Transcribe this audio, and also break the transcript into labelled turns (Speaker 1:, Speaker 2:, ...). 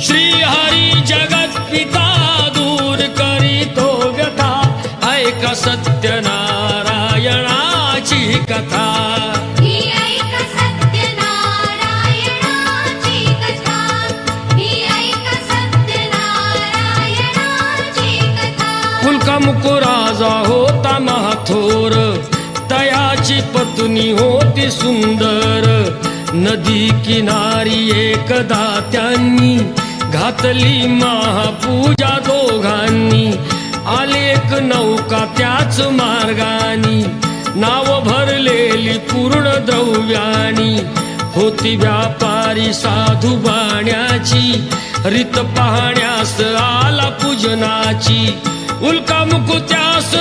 Speaker 1: श्रीहरी जगत पिता दूर करीतो व्यथा ऐक सत्यनारायणाची कथा मुकुराजा होता महाथोर तयाची पत्नी होती सुंदर नदी किनारी एकदा त्यांनी घातली महापूजा दोघांनी आले एक नौका त्याच मार्गानी नाव भरलेली पूर्ण द्रव्यानी होती व्यापारी साधू बाण्याची रीत पाहण्यास आला पूजनाची उल्का मुकुत्यास